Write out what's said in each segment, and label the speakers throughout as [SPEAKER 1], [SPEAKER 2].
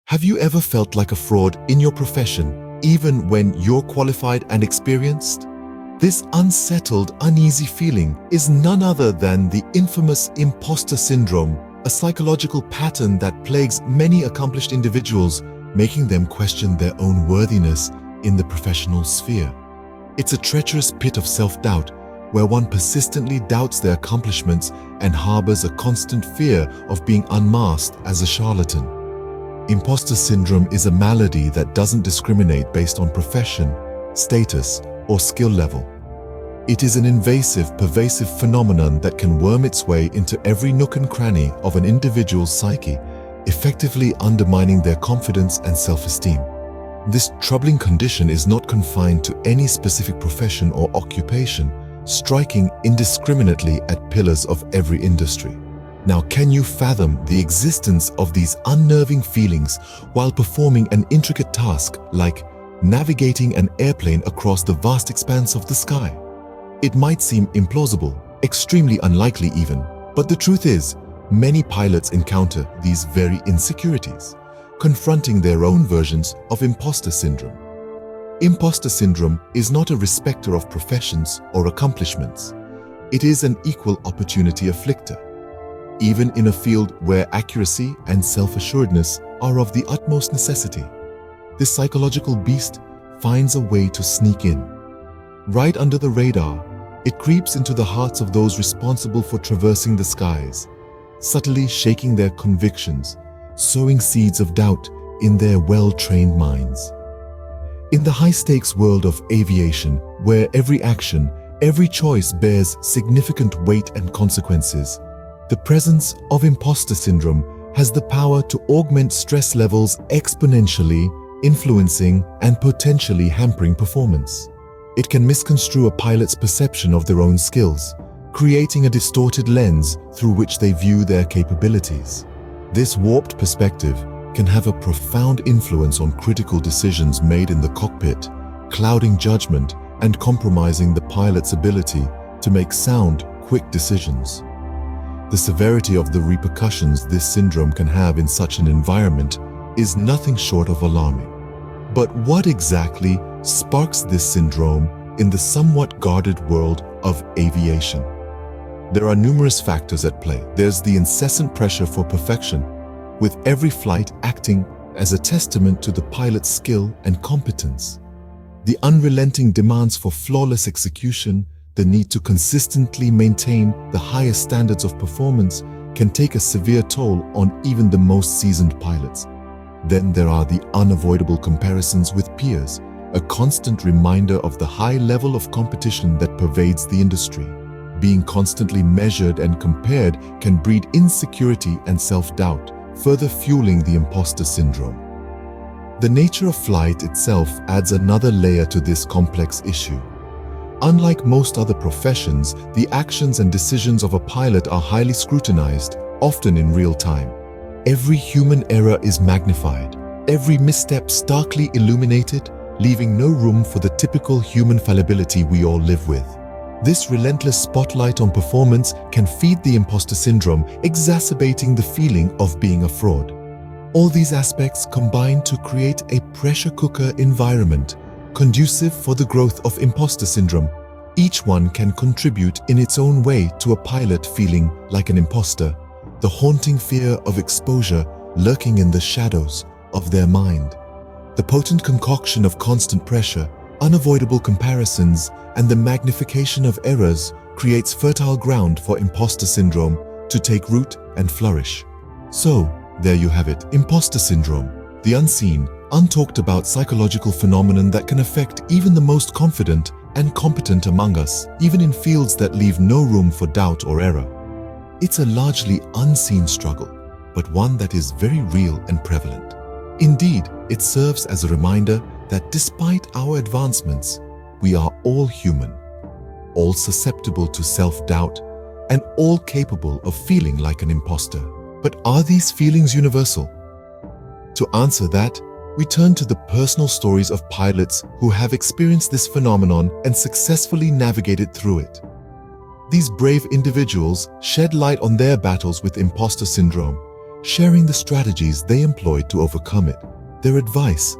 [SPEAKER 1] Have you ever felt like a fraud in your profession, even when you're qualified and experienced? This unsettled, uneasy feeling is none other than the infamous imposter syndrome, a psychological pattern that plagues many accomplished individuals, making them question their own worthiness in the professional sphere. It's a treacherous pit of self-doubt where one persistently doubts their accomplishments and harbors a constant fear of being unmasked as a charlatan. Imposter syndrome is a malady that doesn't discriminate based on profession, status, or skill level. It is an invasive, pervasive phenomenon that can worm its way into every nook and cranny of an individual's psyche, effectively undermining their confidence and self-esteem. This troubling condition is not confined to any specific profession or occupation, striking indiscriminately at pillars of every industry. Now, can you fathom the existence of these unnerving feelings while performing an intricate task like navigating an airplane across the vast expanse of the sky? It might seem implausible, extremely unlikely even, but the truth is, many pilots encounter these very insecurities, confronting their own versions of imposter syndrome. Imposter syndrome is not a respecter of professions or accomplishments. It is an equal opportunity afflictor. Even in a field where accuracy and self-assuredness are of the utmost necessity, this psychological beast finds a way to sneak in. Right under the radar, it creeps into the hearts of those responsible for traversing the skies, subtly shaking their convictions, sowing seeds of doubt in their well-trained minds. In the high-stakes world of aviation, where every action, every choice bears significant weight and consequences, the presence of imposter syndrome has the power to augment stress levels exponentially, influencing and potentially hampering performance. It can misconstrue a pilot's perception of their own skills, creating a distorted lens through which they view their capabilities. This warped perspective can have a profound influence on critical decisions made in the cockpit, clouding judgment and compromising the pilot's ability to make sound, quick decisions. The severity of the repercussions this syndrome can have in such an environment is nothing short of alarming. But what exactly sparks this syndrome in the somewhat guarded world of aviation? There are numerous factors at play. There's the incessant pressure for perfection, with every flight acting as a testament to the pilot's skill and competence. The unrelenting demands for flawless execution, the need to consistently maintain the highest standards of performance can take a severe toll on even the most seasoned pilots. Then there are the unavoidable comparisons with peers, a constant reminder of the high level of competition that pervades the industry. Being constantly measured and compared can breed insecurity and self-doubt, further fueling the imposter syndrome. The nature of flight itself adds another layer to this complex issue. Unlike most other professions, the actions and decisions of a pilot are highly scrutinized, often in real time. Every human error is magnified, every misstep starkly illuminated, leaving no room for the typical human fallibility we all live with. This relentless spotlight on performance can feed the imposter syndrome, exacerbating the feeling of being a fraud. All these aspects combine to create a pressure cooker environment conducive for the growth of imposter syndrome. Each one can contribute in its own way to a pilot feeling like an imposter, the haunting fear of exposure lurking in the shadows of their mind. The potent concoction of constant pressure, unavoidable comparisons, and the magnification of errors creates fertile ground for imposter syndrome to take root and flourish. So, there you have it, imposter syndrome, the unseen, untalked about psychological phenomenon that can affect even the most confident and competent among us, even in fields that leave no room for doubt or error. It's a largely unseen struggle, but one that is very real and prevalent. Indeed, it serves as a reminder that despite our advancements, we are all human, all susceptible to self-doubt, and all capable of feeling like an imposter. But are these feelings universal? To answer that, we turn to the personal stories of pilots who have experienced this phenomenon and successfully navigated through it. These brave individuals shed light on their battles with imposter syndrome, sharing the strategies they employed to overcome it. Their advice: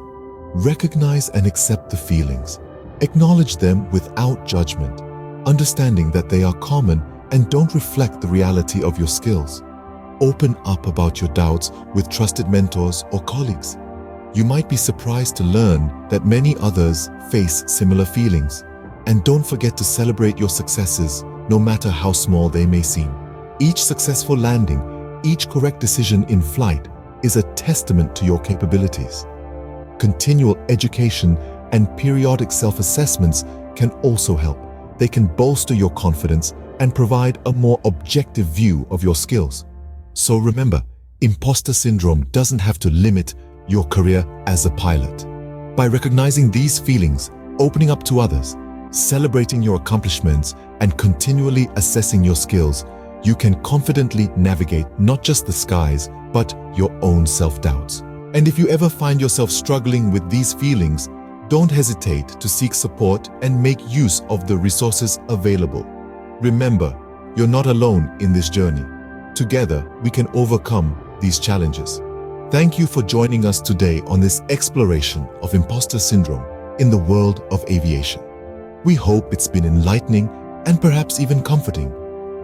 [SPEAKER 1] recognize and accept the feelings. Acknowledge them without judgment, understanding that they are common and don't reflect the reality of your skills. Open up about your doubts with trusted mentors or colleagues. You might be surprised to learn that many others face similar feelings. And don't forget to celebrate your successes, no matter how small they may seem. Each successful landing, each correct decision in flight is a testament to your capabilities. Continual education and periodic self-assessments can also help. They can bolster your confidence and provide a more objective view of your skills. So remember, imposter syndrome doesn't have to limit your career as a pilot. By recognizing these feelings, opening up to others, celebrating your accomplishments, and continually assessing your skills, you can confidently navigate not just the skies, but your own self-doubts. And if you ever find yourself struggling with these feelings, don't hesitate to seek support and make use of the resources available. Remember, you're not alone in this journey. Together, we can overcome these challenges. Thank you for joining us today on this exploration of imposter syndrome in the world of aviation. We hope it's been enlightening and perhaps even comforting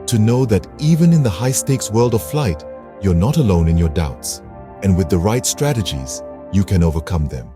[SPEAKER 1] to know that even in the high-stakes world of flight, you're not alone in your doubts, and with the right strategies, you can overcome them.